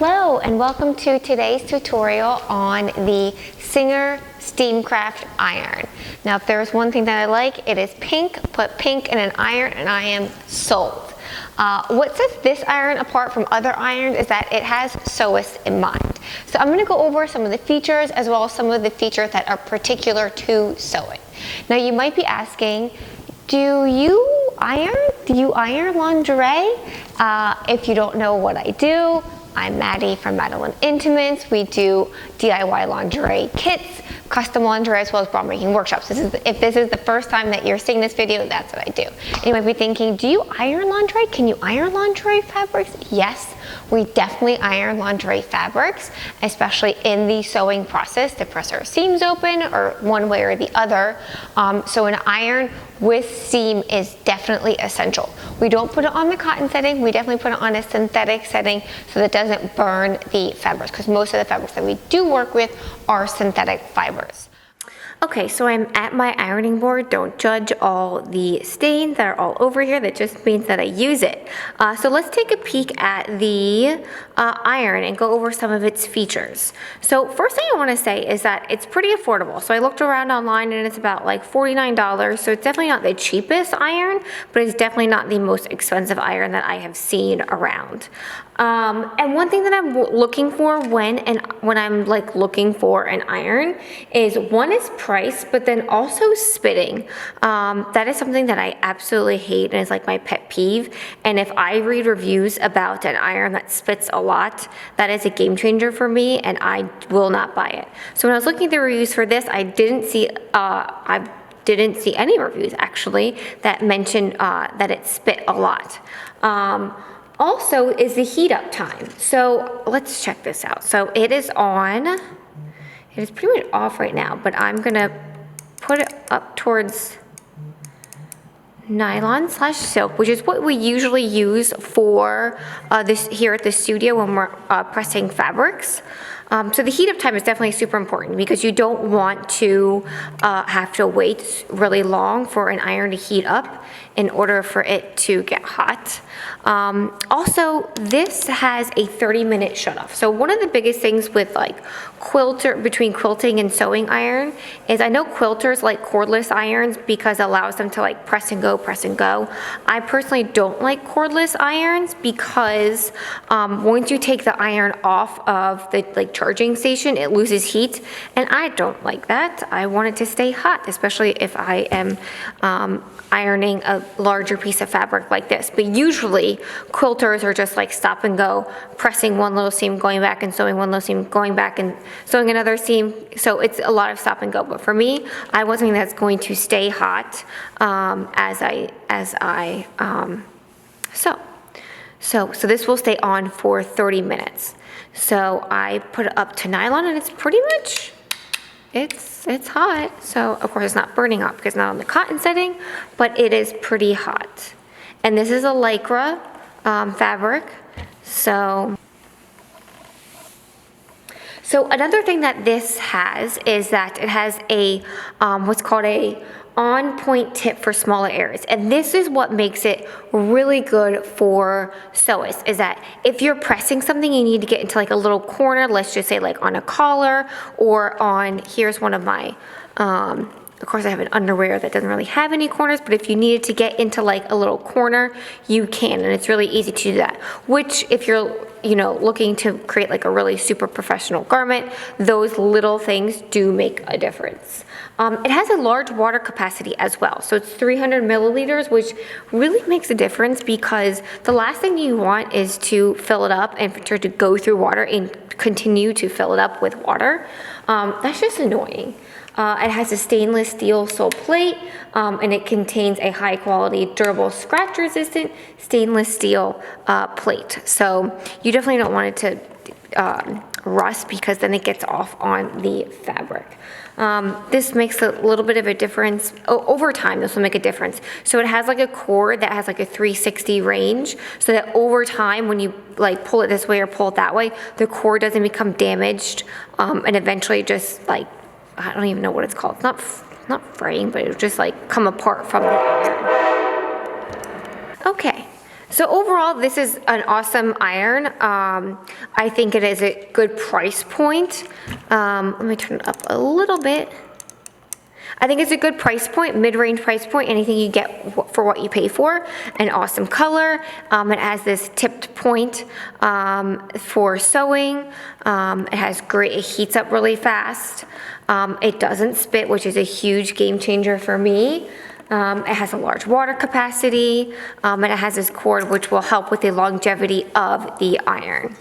Hello and welcome to today's tutorial on the Singer SteamCraft Iron. Now if there's one thing that I like, it is pink. Put pink in an iron and I am sold. What sets this iron apart from other irons is that it has sewists in mind. So I'm going to go over some of the features as well as some of the features that are particular to sewing. Now you might be asking, do you iron? Do you iron lingerie? If you don't know what I do, I'm Maddie from Madeline Intimates. We do DIY lingerie kits, custom lingerie, as well as bra making workshops. If this is the first time that you're seeing this video, that's what I do. And you might be thinking, do you iron lingerie? Can you iron lingerie fabrics? Yes, we definitely iron lingerie fabrics, especially in the sewing process to press our seams open or one way or the other. So an iron with seam is definitely essential. We don't put it on the cotton setting, we definitely put it on a synthetic setting so that it doesn't burn the fabrics, because most of the fabrics that we do work with are synthetic fibers. Okay, so I'm at my ironing board. Don't judge all the stains that are all over here. That just means that I use it. So let's take a peek at the iron and go over some of its features. So first thing I want to say is that it's pretty affordable. So I looked around online and it's about like $49. So it's definitely not the cheapest iron, but it's definitely not the most expensive iron that I have seen around. And one thing that I'm looking for when I'm like looking for an iron is, one is price, but then also spitting. That is something that I absolutely hate and is like my pet peeve. And if I read reviews about an iron that spits a lot, that is a game changer for me and I will not buy it. So when I was looking at the reviews for this, I didn't see any reviews actually that mentioned that it spit a lot. Also is the heat up time. So let's check this out. So it is on, it is pretty much off right now, but I'm gonna put it up towards nylon/silk, which is what we usually use for this here at the studio when we're pressing fabrics. So the heat up time is definitely super important because you don't want to have to wait really long for an iron to heat up in order for it to get hot. Also, this has a 30-minute shut-off. So one of the biggest things with like between quilting and sewing iron is, I know quilters like cordless irons because it allows them to like press and go, press and go. I personally don't like cordless irons because once you take the iron off of the like charging station, it loses heat, and I don't like that. I want it to stay hot, especially if I am ironing a larger piece of fabric like this. But usually quilters are just like stop and go, pressing one little seam, going back and sewing one little seam, going back and sewing another seam. So it's a lot of stop and go. But for me, I want something that's going to stay hot as I sew. So this will stay on for 30 minutes. So I put it up to nylon and it's pretty much, it's hot. So of course it's not burning up because it's not on the cotton setting, but it is pretty hot. And this is a lycra fabric. So another thing that this has is that it has a what's called a on-point tip for smaller areas, and this is what makes it really good for sewists, is that if you're pressing something, you need to get into like a little corner, let's just say like on a collar or on, here's one of my of course I have an underwear that doesn't really have any corners, but if you needed to get into like a little corner, you can, and it's really easy to do that, which if you're looking to create like a really super professional garment, those little things do make a difference. It has a large water capacity as well. So it's 300 milliliters, which really makes a difference because the last thing you want is to fill it up and to go through water and continue to fill it up with water. That's just annoying. It has a stainless steel sole plate, and it contains a high quality, durable, scratch resistant stainless steel plate. So you definitely don't want it to rust because then it gets off on the fabric. This makes a little bit of a difference. Over time, this will make a difference. So it has like a cord that has like a 360 range, so that over time, when you like pull it this way or pull it that way, the cord doesn't become damaged, and eventually just like, I don't even know what it's called. It's not fraying, but it'll just like come apart from the iron. Okay, So overall, this is an awesome iron. I think it is a good price point. Let me turn it up a little bit. I think it's a good price point, mid-range price point, anything you get for what you pay for. An awesome color. It has this tipped point for sewing. It has great, it heats up really fast. It doesn't spit, which is a huge game changer for me. It has a large water capacity, and it has this cord which will help with the longevity of the iron.